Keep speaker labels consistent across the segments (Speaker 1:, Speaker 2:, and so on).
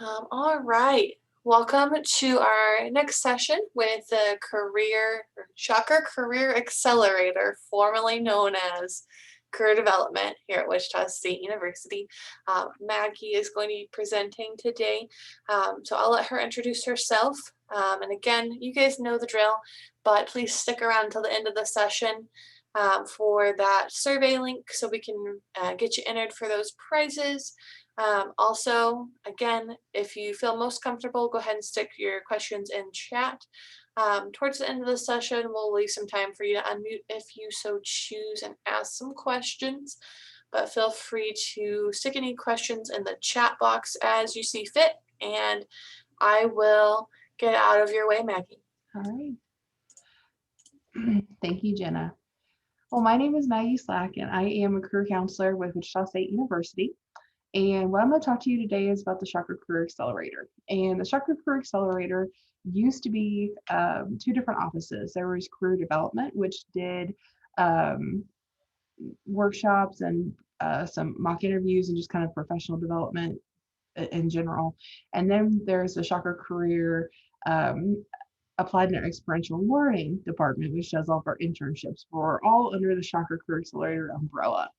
Speaker 1: All right. Welcome to our next session with the Shocker Career Accelerator, formerly known as Career Development here at Wichita State University. Maggie is going to be presenting today, so I'll let her introduce herself. And again, you guys know the drill, but please stick around until the end of the session for that survey link so we can get you entered for those prizes. Also, again, if you feel most comfortable, go ahead and stick your questions in chat. Towards the end of the session, we'll leave some time for you to unmute if you so choose and ask some questions. But feel free to stick any questions in the chat box as you see fit, and I will get out of your way, Maggie.
Speaker 2: All right. Thank you, Jenna. Well, my name is Maggie Slack, and I am a career counselor with Wichita State University. And what I'm going to talk to you today is about the Shocker Career Accelerator. And the Shocker Career Accelerator used to be two different offices. There was Career Development, which did workshops and some mock interviews and just kind of professional development in general. And then there's the Shocker Career Applied and Experiential Learning Department, which does all of our internships. We're all under the Shocker Career Accelerator umbrella.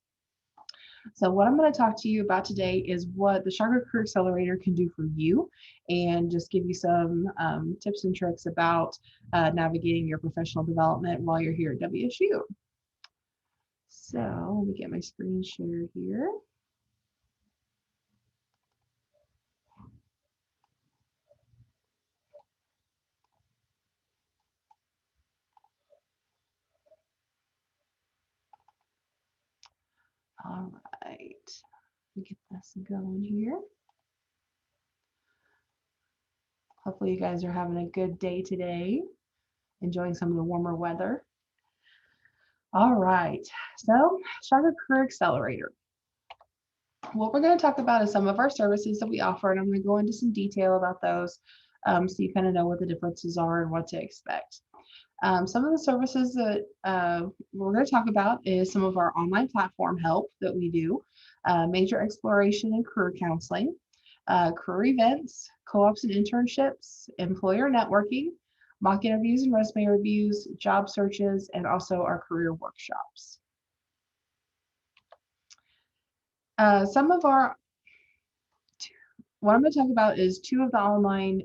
Speaker 2: So what I'm going to talk to you about today is what the Shocker Career Accelerator can do for you, and just give you some tips and tricks about navigating your professional development while you're here at WSU. So let me get my screen shared here. All right, let me get this going here. Hopefully you guys are having a good day today, enjoying some of the warmer weather. All right, so Shocker Career Accelerator. What we're going to talk about is some of our services that we offer, and I'm going to go into some detail about those so you kind of know what the differences are and what to expect. Some of the services that we're going to talk about is some of our online platform help that we do, major exploration and career counseling, career events, co-ops and internships, employer networking, mock interviews and resume reviews, job searches, and also our career workshops. What I'm going to talk about is two of the online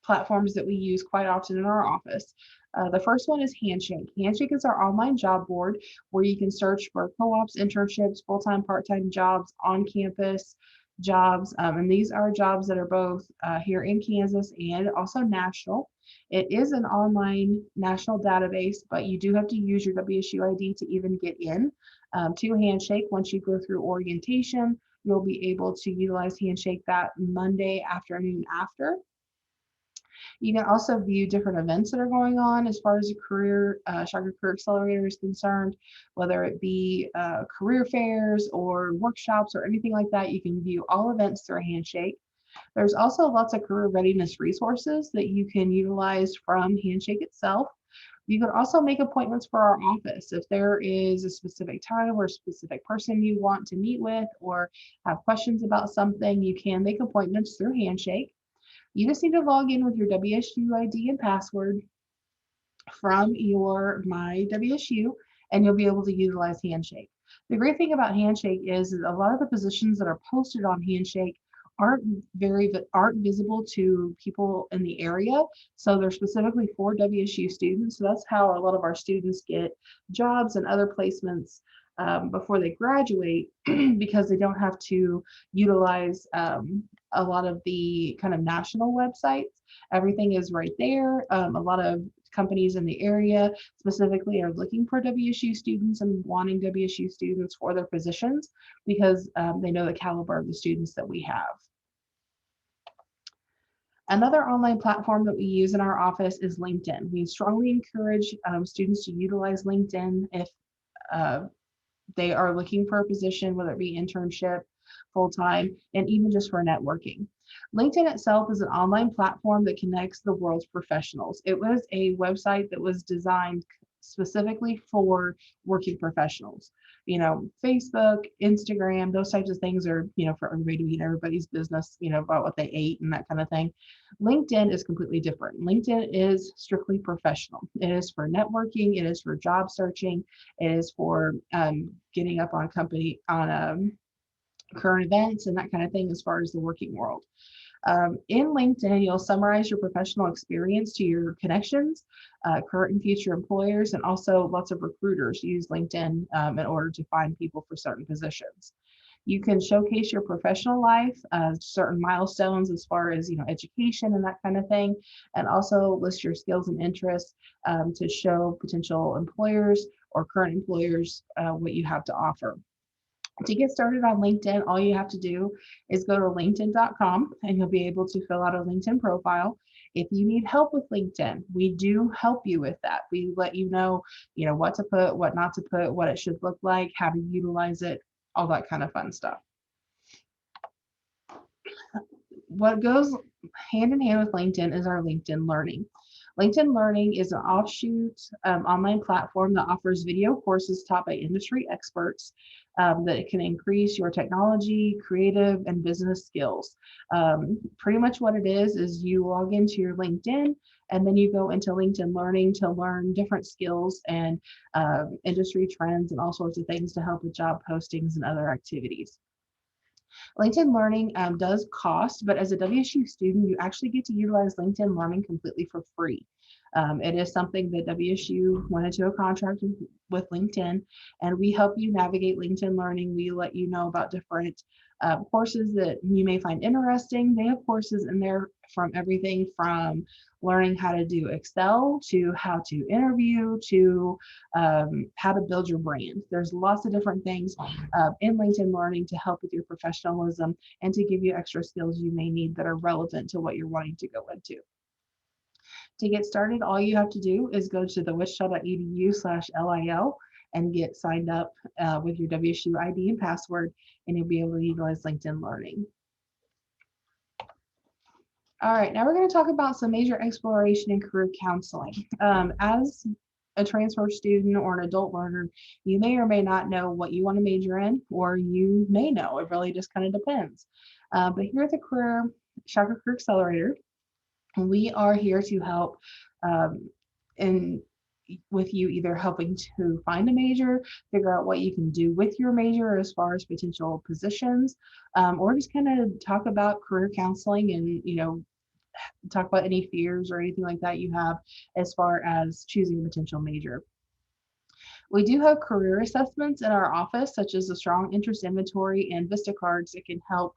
Speaker 2: platforms that we use quite often in our office. The first one is Handshake. Handshake is our online job board where you can search for co-ops, internships, full-time, part-time jobs, on-campus jobs, and these are jobs that are both here in Kansas and also national. It is an online national database, but you do have to use your WSU ID to even get in to Handshake. Once you go through orientation, you'll be able to utilize Handshake that Monday afternoon after. You can also view different events that are going on as far as the Shocker Career Accelerator is concerned, whether it be career fairs or workshops or anything like that. You can view all events through Handshake. There's also lots of career readiness resources that you can utilize from Handshake itself. You can also make appointments for our office. If there is a specific time or a specific person you want to meet with or have questions about something, you can make appointments through Handshake. You just need to log in with your WSU ID and password from your My WSU, and you'll be able to utilize Handshake. The great thing about Handshake is a lot of the positions that are posted on Handshake aren't visible to people in the area, so they're specifically for WSU students. So that's how a lot of our students get jobs and other placements before they graduate, because they don't have to utilize a lot of the kind of national websites. Everything is right there. A lot of companies in the area specifically are looking for WSU students and wanting WSU students for their positions because they know the caliber of the students that we have. Another online platform that we use in our office is LinkedIn. We strongly encourage students to utilize LinkedIn if they are looking for a position, whether it be internship, full-time, and even just for networking. LinkedIn itself is an online platform that connects the world's professionals. It was a website that was designed specifically for working professionals. Facebook, Instagram, those types of things are, for everybody to be in everybody's business, about what they ate and that kind of thing. LinkedIn is completely different. LinkedIn is strictly professional. It is for networking. It is for job searching. It is for getting up on current events and that kind of thing as far as the working world. In LinkedIn, you'll summarize your professional experience to your connections, current and future employers, and also lots of recruiters use LinkedIn in order to find people for certain positions. You can showcase your professional life, certain milestones as far as education and that kind of thing, and also list your skills and interests to show potential employers or current employers what you have to offer. To get started on LinkedIn, all you have to do is go to linkedin.com and you'll be able to fill out a LinkedIn profile. If you need help with LinkedIn, we do help you with that. We let you know, what to put, what not to put, what it should look like, how to utilize it, all that kind of fun stuff. What goes hand in hand with LinkedIn is our LinkedIn Learning. LinkedIn Learning is an offshoot online platform that offers video courses taught by industry experts that can increase your technology, creative, and business skills. Pretty much what it is you log into your LinkedIn and then you go into LinkedIn Learning to learn different skills and industry trends and all sorts of things to help with job postings and other activities. LinkedIn Learning does cost, but as a WSU student, you actually get to utilize LinkedIn Learning completely for free. It is something that WSU went into a contract with LinkedIn, and we help you navigate LinkedIn Learning. We let you know about different courses that you may find interesting. They have courses in there from everything from learning how to do Excel to how to interview to how to build your brand. There's lots of different things in LinkedIn Learning to help with your professionalism and to give you extra skills you may need that are relevant to what you're wanting to go into. To get started, all you have to do is go to the wichita.edu/LIL and get signed up with your WSU ID and password, and you'll be able to utilize LinkedIn Learning. All right, now we're going to talk about some major exploration and career counseling. As a transfer student or an adult learner, you may or may not know what you want to major in, or you may know. It really just kind of depends. But here at the Shocker Career Accelerator, we are here to help with you either helping to find a major, figure out what you can do with your major as far as potential positions, or just kind of talk about career counseling and talk about any fears or anything like that you have as far as choosing a potential major. We do have career assessments in our office, such as the Strong Interest Inventory and Vista cards that can help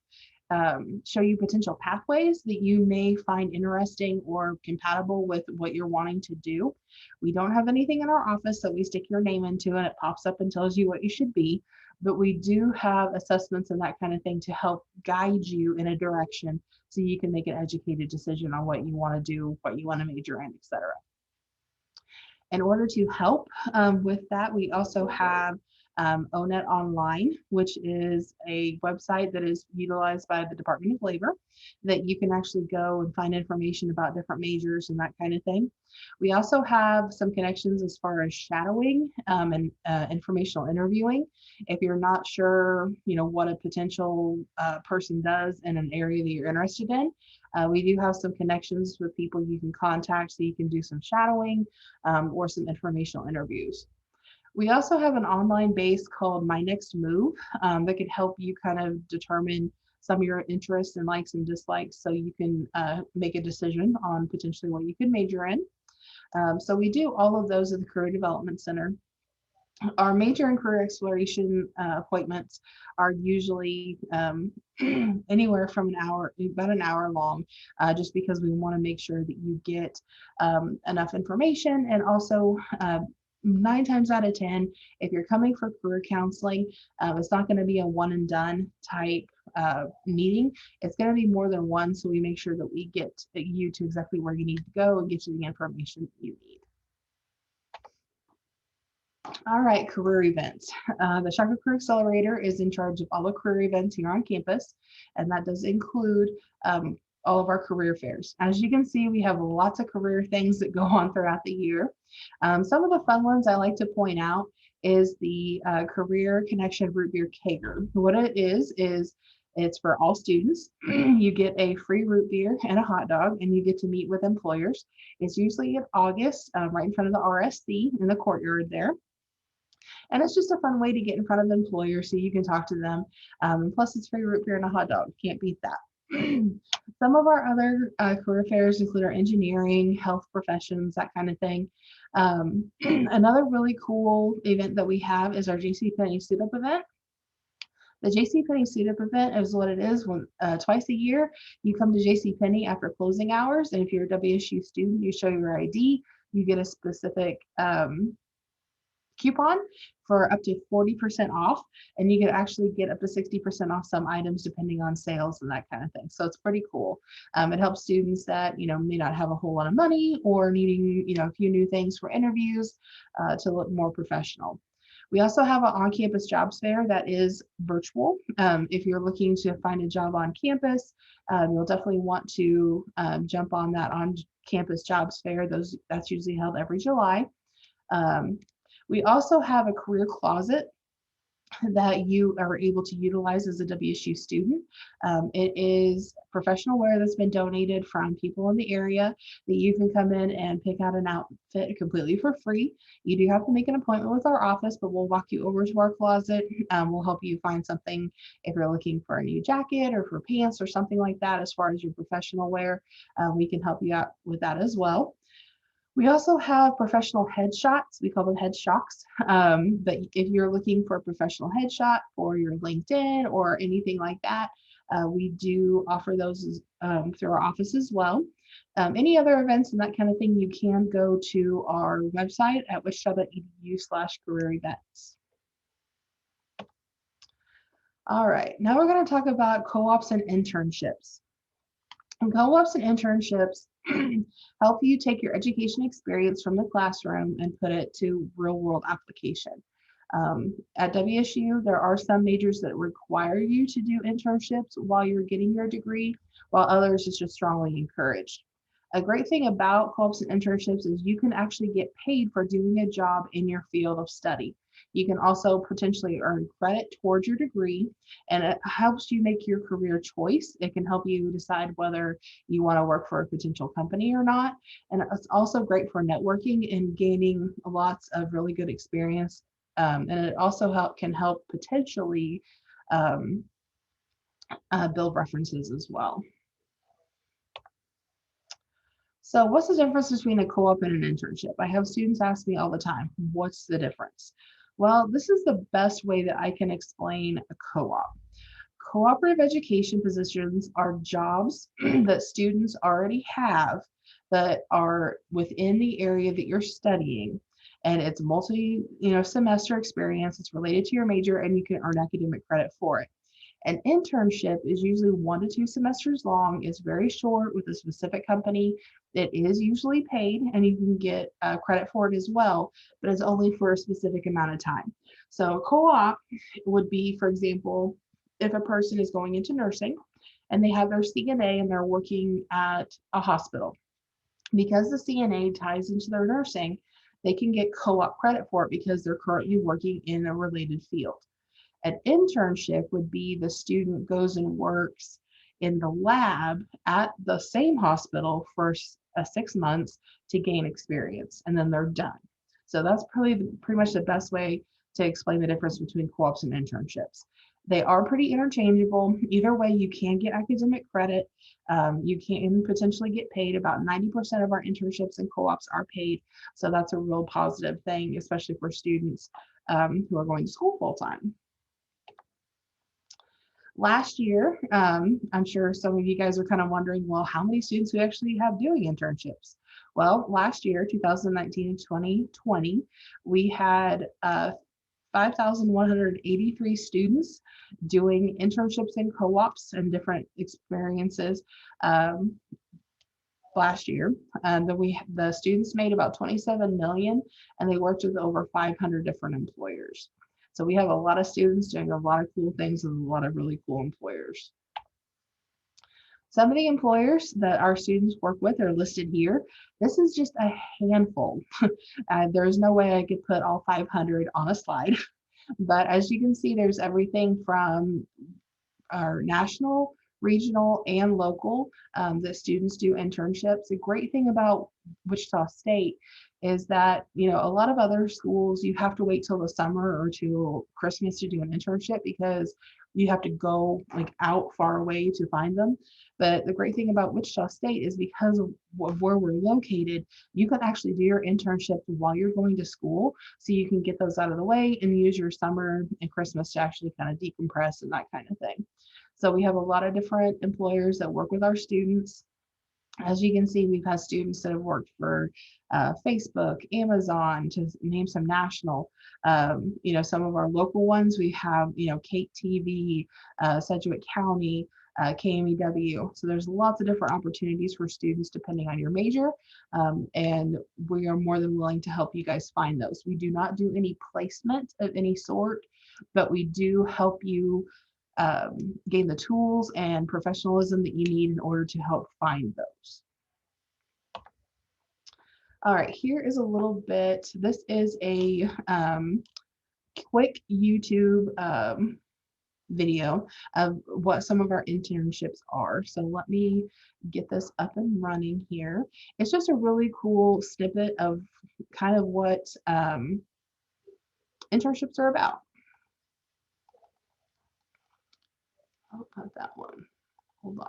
Speaker 2: show you potential pathways that you may find interesting or compatible with what you're wanting to do. We don't have anything in our office that we stick your name into and it pops up and tells you what you should be, but we do have assessments and that kind of thing to help guide you in a direction so you can make an educated decision on what you want to do, what you want to major in, etc. In order to help with that, we also have ONET Online, which is a website that is utilized by the Department of Labor that you can actually go and find information about different majors and that kind of thing. We also have some connections as far as shadowing and informational interviewing. If you're not sure, what a potential person does in an area that you're interested in, we do have some connections with people you can contact so you can do some shadowing or some informational interviews. We also have an online base called My Next Move that can help you kind of determine some of your interests and likes and dislikes so you can make a decision on potentially what you could major in. So we do all of those at the Career Development Center. Our major and career exploration appointments are usually anywhere from about an hour long, just because we want to make sure that you get enough information, and also 9 times out of 10, if you're coming for career counseling, it's not going to be a one and done type meeting. It's going to be more than one, so we make sure that we get you to exactly where you need to go and get you the information that you need. All right, career events. The Shocker Career Accelerator is in charge of all the career events here on campus, and that does include all of our career fairs. As you can see, we have lots of career things that go on throughout the year. Some of the fun ones I like to point out is the Career Connection Root Beer Kegger. What it is it's for all students. You get a free root beer and a hot dog, and you get to meet with employers. It's usually in August, right in front of the RSC in the courtyard there. And it's just a fun way to get in front of employers so you can talk to them. And plus, it's free root beer and a hot dog. Can't beat that. Some of our other career fairs include our engineering, health professions, that kind of thing. Another really cool event that we have is our JCPenney Suit Up event. The JCPenney Suit Up event is what it is. When twice a year, you come to JCPenney after closing hours, and if you're a WSU student, you show your ID, you get a specific coupon for up to 40% off, and you can actually get up to 60% off some items depending on sales and that kind of thing. So it's pretty cool. It helps students that may not have a whole lot of money or needing a few new things for interviews to look more professional. We also have an on-campus jobs fair that is virtual. If you're looking to find a job on campus, you'll definitely want to jump on that on-campus jobs fair. That's usually held every July. We also have a career closet that you are able to utilize as a WSU student. It is professional wear that's been donated from people in the area that you can come in and pick out an outfit completely for free. You do have to make an appointment with our office, but we'll walk you over to our closet. We'll help you find something if you're looking for a new jacket or for pants or something like that. As far as your professional wear, we can help you out with that as well. We also have professional headshots. We call them headshocks. But if you're looking for a professional headshot for your LinkedIn or anything like that, we do offer those through our office as well. Any other events and that kind of thing, you can go to our website at wichita.edu/career events. All right, now we're going to talk about co-ops and internships. And co-ops and internships help you take your education experience from the classroom and put it to real-world application. At WSU, there are some majors that require you to do internships while you're getting your degree, while others is just strongly encouraged. A great thing about co-ops and internships is you can actually get paid for doing a job in your field of study. You can also potentially earn credit towards your degree, and it helps you make your career choice. It can help you decide whether you want to work for a potential company or not. And it's also great for networking and gaining lots of really good experience. And it also can help potentially build references as well. So what's the difference between a co-op and an internship? I have students ask me all the time, what's the difference? Well, this is the best way that I can explain a co-op. Cooperative education positions are jobs that students already have that are within the area that you're studying. And it's semester experience. It's related to your major, and you can earn academic credit for it. An internship is usually 1 to 2 semesters long. It's very short with a specific company. It is usually paid, and you can get credit for it as well, but it's only for a specific amount of time. So a co-op would be, for example, if a person is going into nursing and they have their CNA and they're working at a hospital. Because the CNA ties into their nursing, they can get co-op credit for it because they're currently working in a related field. An internship would be the student goes and works in the lab at the same hospital for 6 months to gain experience, and then they're done. So that's pretty much the best way to explain the difference between co-ops and internships. They are pretty interchangeable. Either way, you can get academic credit. You can potentially get paid. About 90% of our internships and co-ops are paid. So that's a real positive thing, especially for students who are going to school full time. Last year, I'm sure some of you guys are kind of wondering, well, how many students we actually have doing internships? Well, last year, 2019 and 2020, we had 5,183 students doing internships and co-ops and different experiences last year. The students made about 27 million, and they worked with over 500 different employers. So we have a lot of students doing a lot of cool things with a lot of really cool employers. Some of the employers that our students work with are listed here. This is just a handful. There's no way I could put all 500 on a slide, but as you can see, there's everything from our national, regional, and local that students do internships. The great thing about Wichita State is that, you know, a lot of other schools, you have to wait till the summer or till Christmas to do an internship because you have to go like out far away to find them. But the great thing about Wichita State is because of where we're located, you can actually do your internship while you're going to school. So you can get those out of the way and use your summer and Christmas to actually kind of decompress and that kind of thing. So we have a lot of different employers that work with our students. As you can see, we've had students that have worked for Facebook, Amazon, to name some national. You know, some of our local ones, we have, you know, Kate TV, Sedgwick County, KMEW. So there's lots of different opportunities for students depending on your major. And we are more than willing to help you guys find those. We do not do any placement of any sort, but we do help you gain the tools and professionalism that you need in order to help find those. All right, here is a little bit. This is a quick YouTube video of what some of our internships are. So let me get this up and running here. It's just a really cool snippet of kind of what internships are about. Oh, not that one. Hold on.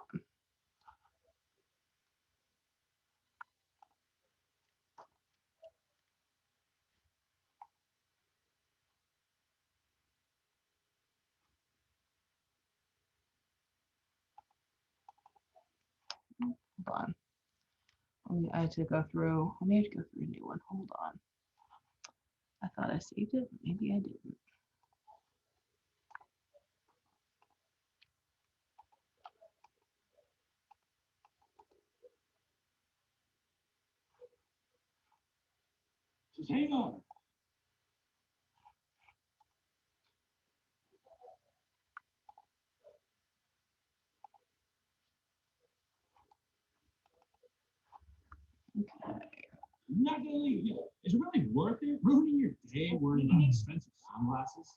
Speaker 2: Hold on. I had to go through. Let me have to go through a new one. Hold on. I thought I saved it. Maybe I didn't.
Speaker 3: Just hang on.
Speaker 2: Okay.
Speaker 3: I'm not gonna leave you. Is it really worth it? Ruining your day worrying about expensive sunglasses?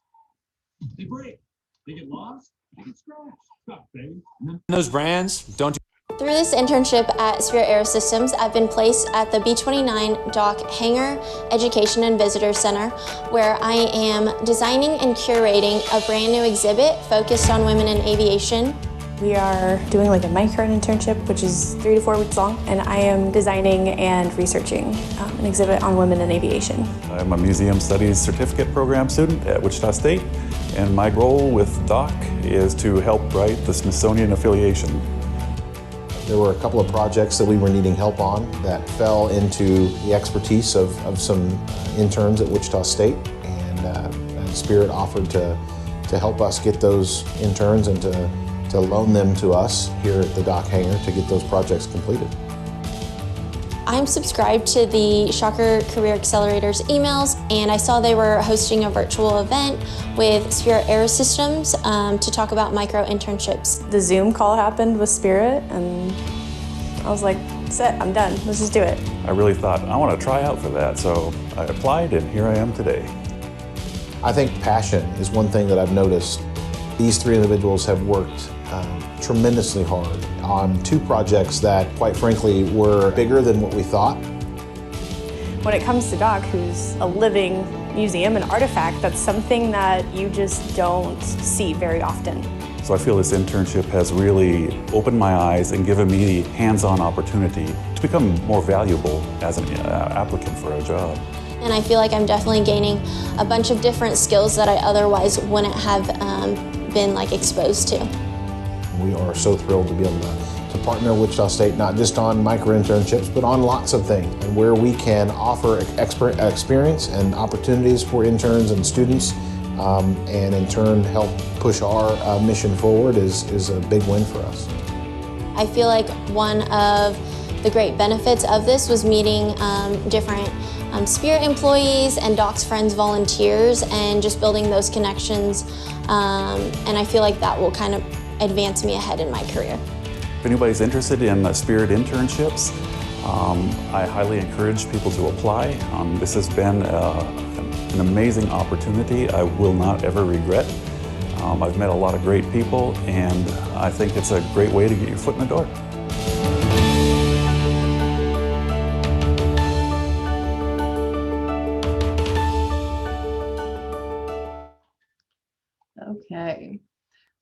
Speaker 3: They break. They get lost. They get scratched. Stop, baby.
Speaker 4: Those brands don't.
Speaker 5: Through this internship at Spirit Aerosystems, I've been placed at the B-29 Dock Hangar Education and Visitor Center, where I am designing and curating a brand new exhibit focused on women in aviation.
Speaker 6: We are doing like a micro internship, which is 3 to 4 weeks long, and I am designing and researching an exhibit on women in aviation.
Speaker 7: I'm a Museum Studies Certificate Program student at Wichita State, and my goal with DOC is to help write the Smithsonian affiliation.
Speaker 8: There were a couple of projects that we were needing help on that fell into the expertise of some interns at Wichita State, and Spirit offered to help us get those interns and to loan them to us here at the Dock Hangar to get those projects completed.
Speaker 5: I'm subscribed to the Shocker Career Accelerator's emails, and I saw they were hosting a virtual event with Spirit Aerosystems to talk about micro internships.
Speaker 6: The Zoom call happened with Spirit, and I was like, that's it, I'm done, let's just do it.
Speaker 7: I really thought, I want to try out for that, so I applied and here I am today.
Speaker 8: I think passion is one thing that I've noticed. These 3 individuals have worked tremendously hard on 2 projects that, quite frankly, were bigger than what we thought.
Speaker 6: When it comes to Doc, who's a living museum, an artifact, that's something that you just don't see very often.
Speaker 7: So I feel this internship has really opened my eyes and given me the hands-on opportunity to become more valuable as an applicant for a job.
Speaker 5: And I feel like I'm definitely gaining a bunch of different skills that I otherwise wouldn't have been exposed to.
Speaker 8: We are so thrilled to be able to partner with Wichita State, not just on micro internships, but on lots of things, and where we can offer experience and opportunities for interns and students, and in turn help push our mission forward is a big win for us.
Speaker 5: I feel like one of the great benefits of this was meeting different Spirit employees and Doc's Friends volunteers and just building those connections, and I feel like that will kind of advance me ahead in my career.
Speaker 7: If anybody's interested in Spirit Internships, I highly encourage people to apply. This has been an amazing opportunity I will not ever regret. I've met a lot of great people, and I think it's a great way to get your foot in the door.
Speaker 2: Okay,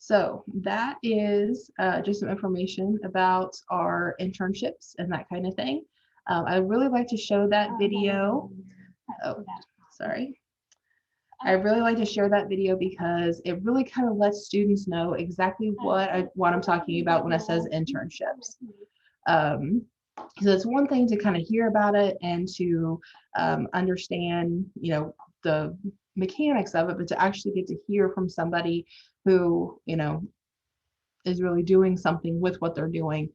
Speaker 2: so that is just some information about our internships and that kind of thing. I'd really like to show that video. Oh, sorry. I'd really like to share that video because it really kind of lets students know exactly what I'm talking about when it says internships. So it's one thing to kind of hear about it and to understand, you know, the mechanics of it, but to actually get to hear from somebody who, you know, is really doing something with what they're doing,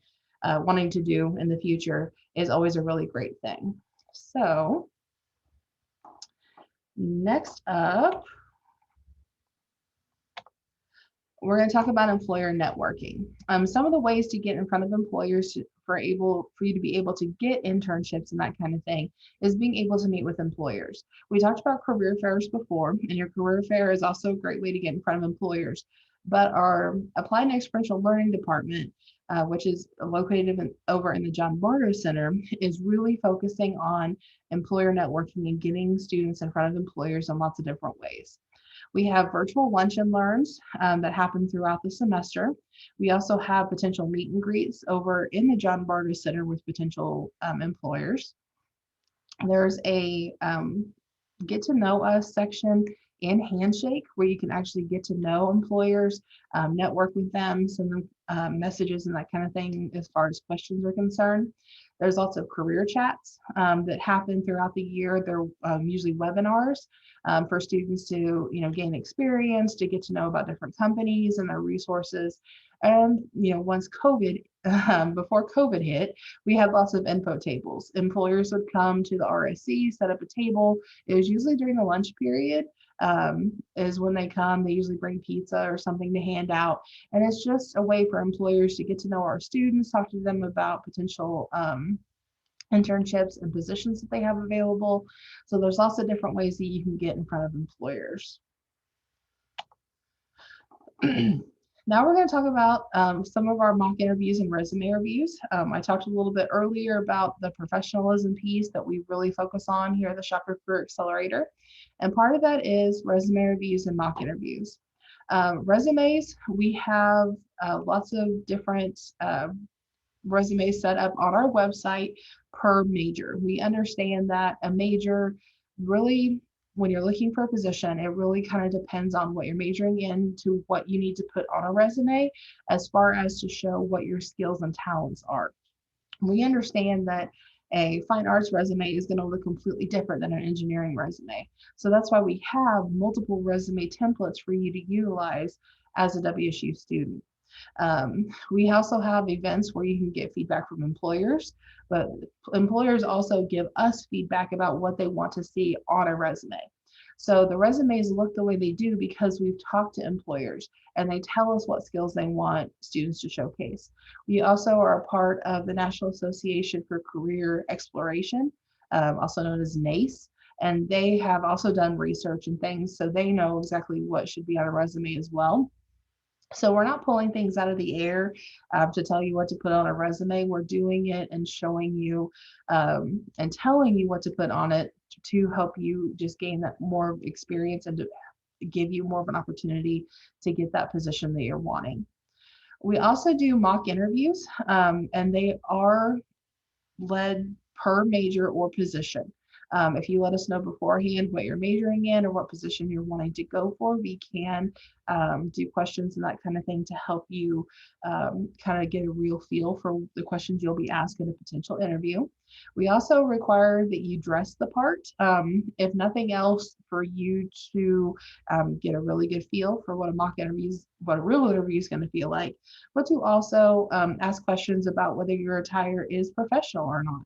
Speaker 2: wanting to do in the future is always a really great thing. So next up, we're going to talk about employer networking. Some of the ways to get in front of employers for you to be able to get internships and that kind of thing is being able to meet with employers. We talked about career fairs before, and your career fair is also a great way to get in front of employers. But our Applied and Experiential Learning Department, which is located over in the John Barter Center, is really focusing on employer networking and getting students in front of employers in lots of different ways. We have virtual lunch and learns that happen throughout the semester. We also have potential meet and greets over in the John Barter Center with potential employers. There's a get to know us section in Handshake where you can actually get to know employers, network with them, send them messages and that kind of thing as far as questions are concerned. There's also career chats that happen throughout the year. They're usually webinars for students to, you know, gain experience, to get to know about different companies and their resources. And, you know, once before COVID hit, we had lots of info tables. Employers would come to the RSC, set up a table. It was usually during the lunch period is when they come. They usually bring pizza or something to hand out. And it's just a way for employers to get to know our students, talk to them about potential internships and positions that they have available. So there's lots of different ways that you can get in front of employers. Now we're going to talk about some of our mock interviews and resume reviews. I talked a little bit earlier about the professionalism piece that we really focus on here at the Shocker Career Accelerator. And part of that is resume reviews and mock interviews. Resumes, we have lots of different resumes set up on our website per major. We understand that a major really, when you're looking for a position, it really kind of depends on what you're majoring in to what you need to put on a resume as far as to show what your skills and talents are. We understand that a fine arts resume is going to look completely different than an engineering resume. So that's why we have multiple resume templates for you to utilize as a WSU student. We also have events where you can get feedback from employers, but employers also give us feedback about what they want to see on a resume. So the resumes look the way they do because we've talked to employers and they tell us what skills they want students to showcase. We also are a part of the National Association for Career Exploration, also known as NACE, and they have also done research and things, so they know exactly what should be on a resume as well. So we're not pulling things out of the air to tell you what to put on a resume. We're doing it and showing you and telling you what to put on it to help you just gain that more experience and to give you more of an opportunity to get that position that you're wanting. We also do mock interviews, and they are led per major or position. If you let us know beforehand what you're majoring in or what position you're wanting to go for, we can do questions and that kind of thing to help you kind of get a real feel for the questions you'll be asked in a potential interview. We also require that you dress the part, if nothing else, for you to get a really good feel for what a real interview is going to feel like, but to also ask questions about whether your attire is professional or not.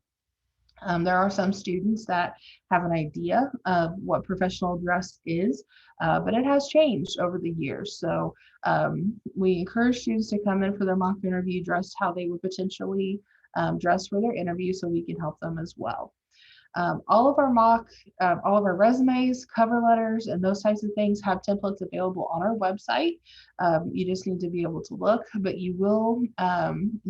Speaker 2: There are some students that have an idea of what professional dress is, but it has changed over the years. So we encourage students to come in for their mock interview dressed how they would potentially dress for their interview, so we can help them as well. All of our resumes, cover letters, and those types of things have templates available on our website. You just need to be able to look, but you will,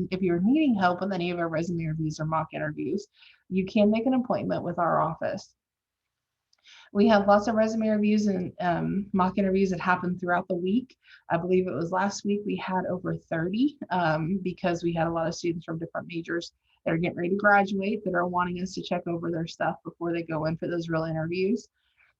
Speaker 2: if you're needing help with any of our resume reviews or mock interviews, you can make an appointment with our office. We have lots of resume reviews and mock interviews that happen throughout the week. I believe it was last week we had over 30 because we had a lot of students from different majors that are getting ready to graduate that are wanting us to check over their stuff before they go in for those real interviews.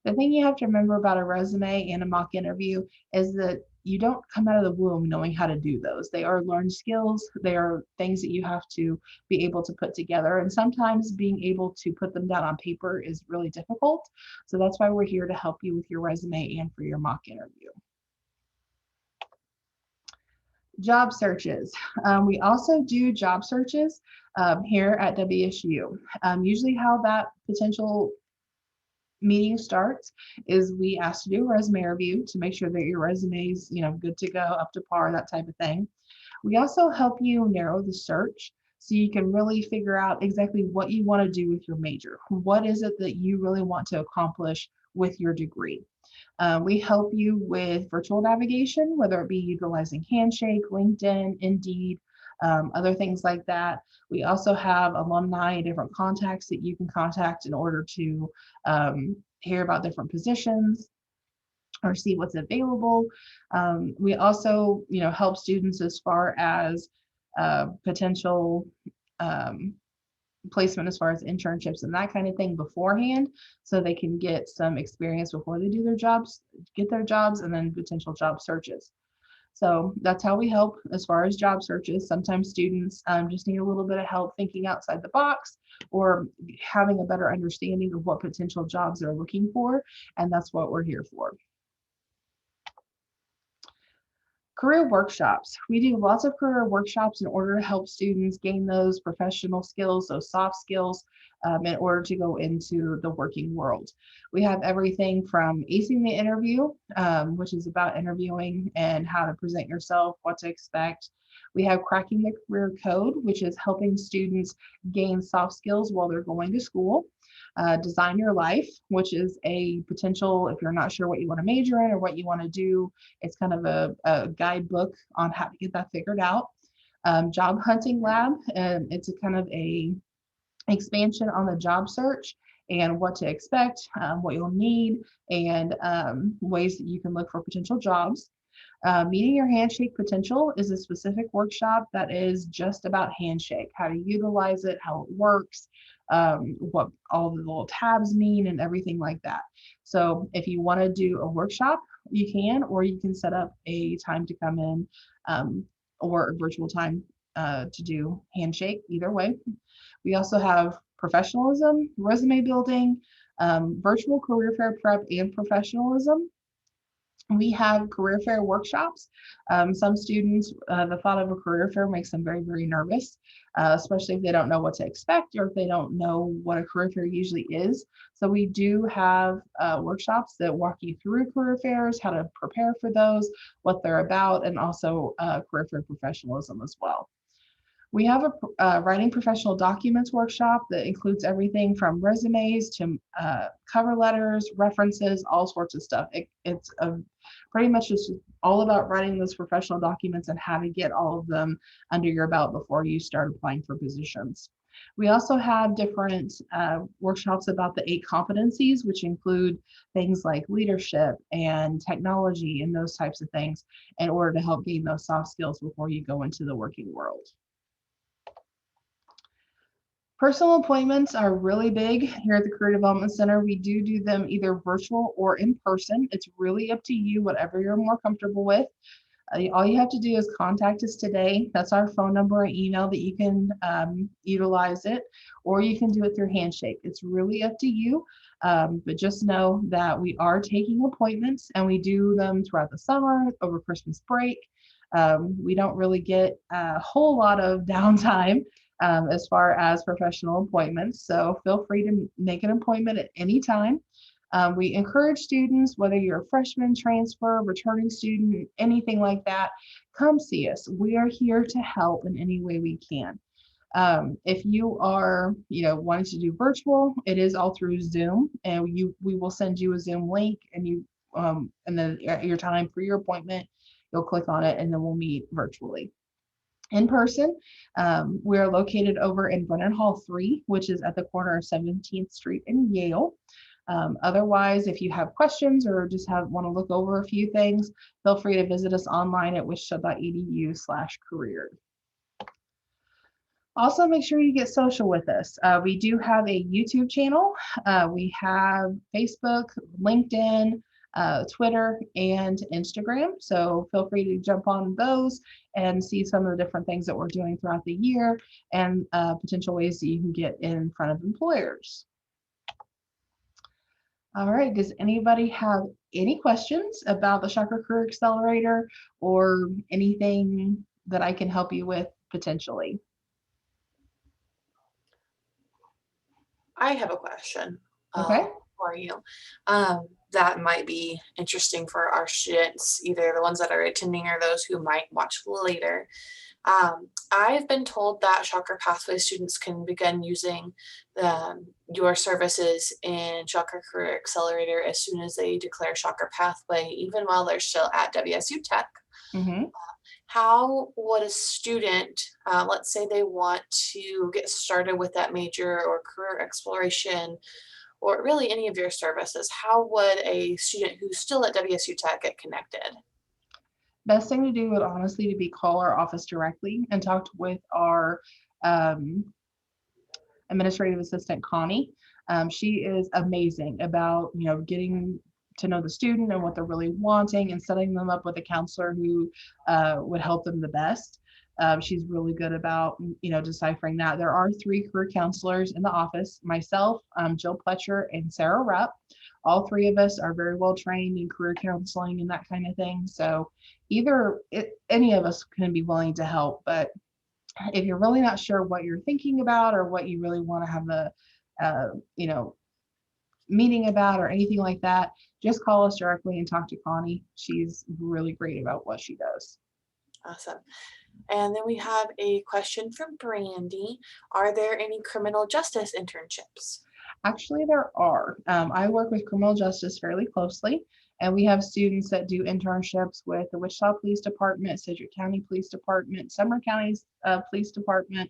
Speaker 2: The thing you have to remember about a resume and a mock interview is that you don't come out of the womb knowing how to do those. They are learned skills. They are things that you have to be able to put together. And sometimes being able to put them down on paper is really difficult. So that's why we're here to help you with your resume and for your mock interview. Job searches. We also do job searches here at WSU. Usually how that potential meeting starts is we ask to do a resume review to make sure that your resume is, good to go, up to par, that type of thing. We also help you narrow the search so you can really figure out exactly what you want to do with your major. What is it that you really want to accomplish with your degree? We help you with virtual navigation, whether it be utilizing Handshake, LinkedIn, Indeed, other things like that. We also have alumni, different contacts that you can contact in order to hear about different positions or see what's available. We also, help students as far as potential placement as far as internships and that kind of thing beforehand, so they can get some experience before they do their jobs, get their jobs, and then potential job searches. So that's how we help as far as job searches. Sometimes students just need a little bit of help thinking outside the box or having a better understanding of what potential jobs they're looking for, and that's what we're here for. Career workshops. We do lots of career workshops in order to help students gain those professional skills, those soft skills, in order to go into the working world. We have everything from acing the interview, which is about interviewing and how to present yourself, what to expect. We have cracking the career code, which is helping students gain soft skills while they're going to school. Design your life, which is a potential, if you're not sure what you want to major in or what you want to do, it's kind of a guidebook on how to get that figured out. Job hunting lab, and it's a kind of a expansion on the job search and what to expect, what you'll need, and ways that you can look for potential jobs. Meeting your Handshake potential is a specific workshop that is just about Handshake, how to utilize it, how it works, what all the little tabs mean and everything like that. So if you want to do a workshop, you can, or you can set up a time to come in or a virtual time to do Handshake, either way. We also have professionalism, resume building, virtual career fair prep, and professionalism. We have career fair workshops. Some students, the thought of a career fair makes them very, very nervous, especially if they don't know what to expect or if they don't know what a career fair usually is. So we do have workshops that walk you through career fairs, how to prepare for those, what they're about, and also career fair professionalism as well. We have a writing professional documents workshop that includes everything from resumes to cover letters, references, all sorts of stuff. It's pretty much just all about writing those professional documents and how to get all of them under your belt before you start applying for positions. We also have different workshops about the 8 competencies, which include things like leadership and technology and those types of things in order to help gain those soft skills before you go into the working world. Personal appointments are really big here at the Career Development Center. We do them either virtual or in person. It's really up to you, whatever you're more comfortable with. All you have to do is contact us today. That's our phone number and email that you can utilize it, or you can do it through Handshake. It's really up to you, but just know that we are taking appointments and we do them throughout the summer, over Christmas break. We don't really get a whole lot of downtime as far as professional appointments. So feel free to make an appointment at any time. We encourage students, whether you're a freshman, transfer, returning student, anything like that, come see us. We are here to help in any way we can. If you are, wanting to do virtual, it is all through Zoom, and we will send you a Zoom link, and then at your time for your appointment, you'll click on it, and then we'll meet virtually. In person, we are located over in Brennan Hall 3, which is at the corner of 17th Street and Yale. Otherwise, if you have questions or just want to look over a few things, feel free to visit us online at wichita.edu/career. Also, make sure you get social with us. We do have a YouTube channel. We have Facebook, LinkedIn, Twitter, and Instagram. So feel free to jump on those and see some of the different things that we're doing throughout the year and potential ways that you can get in front of employers. All right, does anybody have any questions about the Shocker Career Accelerator or anything that I can help you with potentially?
Speaker 1: I have a question
Speaker 2: Okay.
Speaker 1: for you. That might be interesting for our students, either the ones that are attending or those who might watch later. I've been told that Shocker Pathway students can begin using your services in Shocker Career Accelerator as soon as they declare Shocker Pathway, even while they're still at WSU Tech.
Speaker 2: Mm-hmm.
Speaker 1: How would a student, let's say they want to get started with that major or career exploration, or really any of your services, how would a student who's still at WSU Tech get connected?
Speaker 2: Best thing to do would honestly to be call our office directly and talk with our administrative assistant, Connie. She is amazing about, getting to know the student and what they're really wanting and setting them up with a counselor who would help them the best. She's really good about, deciphering that. There are 3 career counselors in the office, myself, Jill Pletcher, and Sarah Rupp. All 3 of us are very well trained in career counseling and that kind of thing. So any of us can be willing to help. But if you're really not sure what you're thinking about or what you really want to have a, meeting about or anything like that, just call us directly and talk to Connie. She's really great about what she does.
Speaker 1: Awesome. And then we have a question from Brandy. Are there any criminal justice internships?
Speaker 2: Actually, there are. I work with criminal justice fairly closely, and we have students that do internships with the Wichita Police Department, Sedgwick County Police Department, Sumner County's Police Department.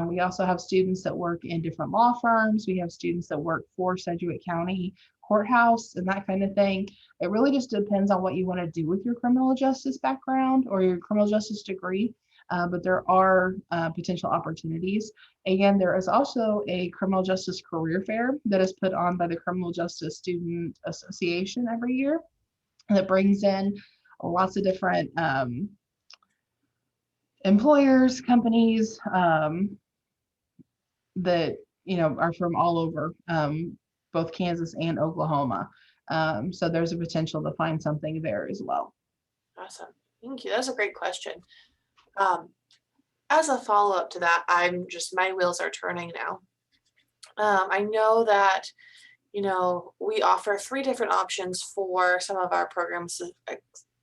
Speaker 2: We also have students that work in different law firms. We have students that work for Sedgwick County Courthouse and that kind of thing. It really just depends on what you want to do with your criminal justice background or your criminal justice degree. But there are potential opportunities. Again, there is also a criminal justice career fair that is put on by the Criminal Justice Student Association every year that brings in lots of different employers, companies that are from all over, both Kansas and Oklahoma. So there's a potential to find something there as well.
Speaker 1: Awesome. Thank you. That's a great question. As a follow-up to that, my wheels are turning now. I know that, we offer 3 different options for some of our programs,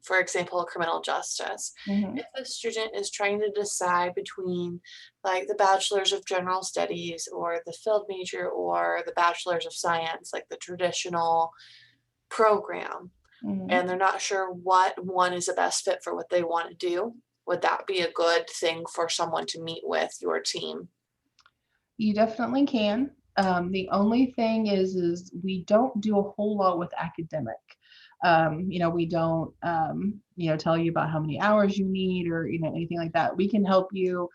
Speaker 1: for example, criminal justice.
Speaker 2: Mm-hmm.
Speaker 1: If a student is trying to decide between like the Bachelor's of General Studies or the field major or the Bachelor's of Science, like the traditional program,
Speaker 2: Mm-hmm.
Speaker 1: and they're not sure what one is the best fit for what they want to do, would that be a good thing for someone to meet with your team?
Speaker 2: You definitely can. The only thing is we don't do a whole lot with academic. We don't, tell you about how many hours you need or, anything like that. We can help you,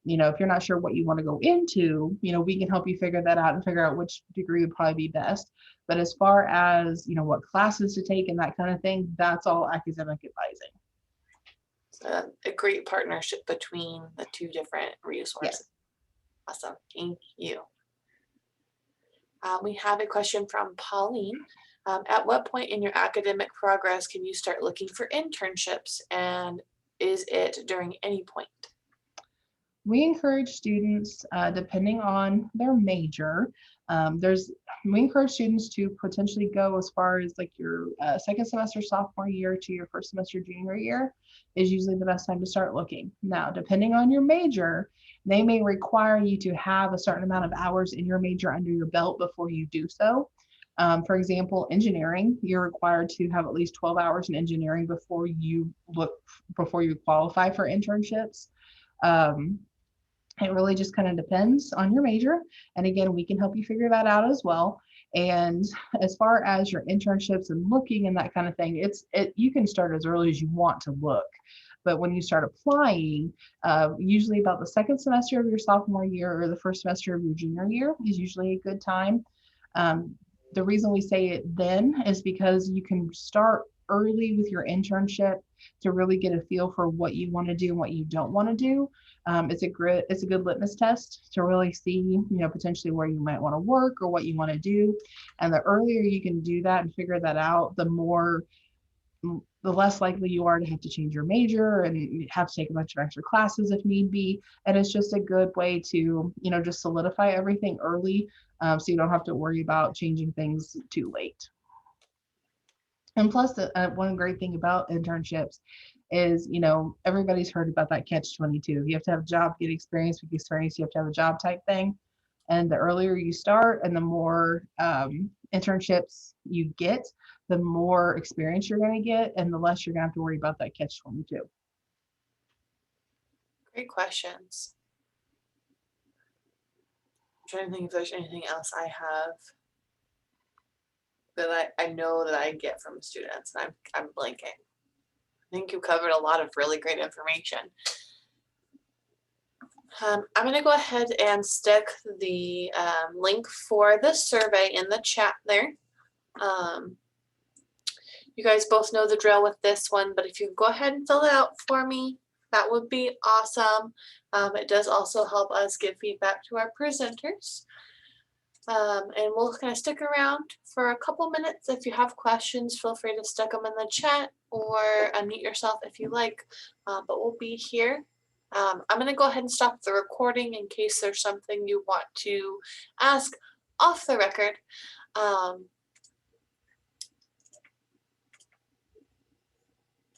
Speaker 2: if you're not sure what you want to go into, we can help you figure that out and figure out which degree would probably be best. But as far as, what classes to take and that kind of thing, that's all academic advising.
Speaker 1: A great partnership between the 2 different resources.
Speaker 2: Yes.
Speaker 1: Awesome. Thank you. We have a question from Pauline. At what point in your academic progress can you start looking for internships, and is it during any point?
Speaker 2: We encourage students, depending on their major, we encourage students to potentially go as far as like your second semester sophomore year to your first semester junior year is usually the best time to start looking. Now, depending on your major, they may require you to have a certain amount of hours in your major under your belt before you do so. For example, engineering, you're required to have at least 12 hours in engineering before you qualify for internships. Um, it really just kind of depends on your major. And again, we can help you figure that out as well. And as far as your internships and looking and that kind of thing, you can start as early as you want to look. But when you start applying, usually about the second semester of your sophomore year or the first semester of your junior year is usually a good time. The reason we say it then is because you can start early with your internship to really get a feel for what you want to do and what you don't want to do. It's a good litmus test to really see, potentially where you might want to work or what you want to do. And the earlier you can do that and figure that out, the less likely you are to have to change your major and have to take a bunch of extra classes if need be. And it's just a good way to, just solidify everything early, so you don't have to worry about changing things too late. And plus, one great thing about internships is, everybody's heard about that catch-22. You have to have a job, get experience. With experience, you have to have a job type thing. And the earlier you start and the more internships you get, the more experience you're going to get and the less you're going to have to worry about that catch-22.
Speaker 1: Great questions. I'm trying to think if there's anything else I have that I know that I get from students, and I'm blanking. I think you covered a lot of really great information. I'm going to go ahead and stick the link for the survey in the chat there. You guys both know the drill with this one, but if you go ahead and fill it out for me, that would be awesome. It does also help us give feedback to our presenters. And we'll kind of stick around for a couple minutes. If you have questions, feel free to stick them in the chat or unmute yourself if you like, but we'll be here. I'm going to go ahead and stop the recording in case there's something you want to ask off the record.